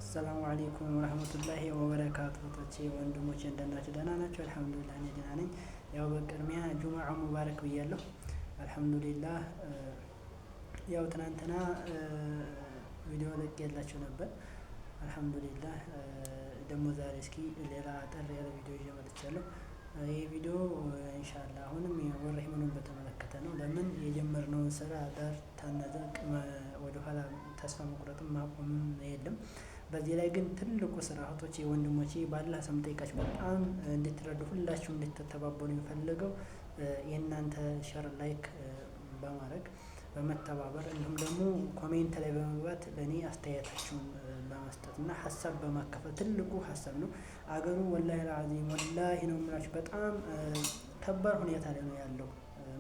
ሰላሙ አለይኩም ወራህመቱላሂ ወበረካቱህ ወንድሞቼ እንደምን ናችሁ? ደህና ናችሁ? አልሐምዱሊላህ እኔ ደህና ነኝ። ያው በቅድሚያ ጁሙዓ ሙባረክ ብያለሁ። አልሐምዱሊላህ ያው ትናንትና ቪዲዮ ለቅቄላችሁ ነበር። አልሐምዱሊላህ ደግሞ ዛሬ እስኪ ሌላ አጠር ያለ ቪዲዮ ይዤ መጥቻለሁ። ይህ ቪዲዮ ኢንሻአላህ አሁንም ወረሂሙን በተመለከተ ነው። ለምን የጀመርነውን ስራ ዳር ታነዘቅ ወደኋላ ተስፋ መቁረጥም ማቆምም የለም። በዚህ ላይ ግን ትልቁ ስራ እህቶቼ ወንድሞቼ በአላህ ስም ጠይቃችሁ በጣም እንድትረዱ ሁላችሁም እንድትተባበሩ የሚፈልገው የእናንተ ሸር ላይክ በማድረግ በመተባበር እንዲሁም ደግሞ ኮሜንት ላይ በመግባት ለእኔ አስተያየታችሁን በመስጠት እና ሀሳብ በማካፈል ትልቁ ሀሳብ ነው። አገሩ ወላሂ አልዓዚም ወላሂ ነው የምላችሁ በጣም ከባድ ሁኔታ ላይ ነው ያለው።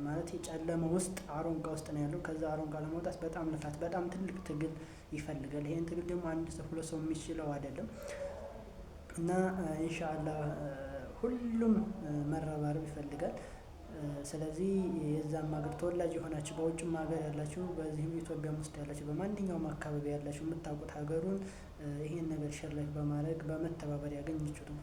ማለት የጨለመ ውስጥ አሮንቃ ውስጥ ነው ያለው። ከዛ አሮንቃ ለመውጣት በጣም ልፋት በጣም ትልቅ ትግል ይፈልጋል። ይሄን ትግል ደግሞ አንድ ሰው ሁለት ሰው የሚችለው አይደለም። እና ኢንሻአላህ ሁሉም መረባረብ ይፈልጋል። ስለዚህ የዛም ሀገር ተወላጅ የሆናችሁ በውጭም ሀገር ያላችሁ በዚህም ኢትዮጵያም ውስጥ ያላችሁ በማንኛውም አካባቢ ያላችሁ የምታውቁት ሀገሩን ይሄን ነገር ሼር ላይክ በማድረግ በመተባበር ያገኘችሁትን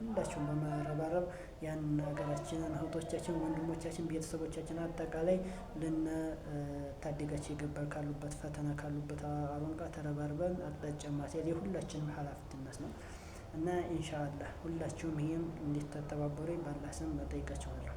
ሁላችሁም በመረባረብ ያንን ሀገራችንን እህቶቻችን ወንድሞቻችን ቤተሰቦቻችን አጠቃላይ ልንታደጋቸው ይገባል። ካሉበት ፈተና ካሉበት አሮንቃ ተረባርበን አቅጣጫ ማስያዝ የሁላችንም ሀላፊነት ነው። እና ኢንሻአላህ ሁላችሁም ይሄም እንድትተባበሩኝ በአላህ ስም እጠይቃችኋለሁ።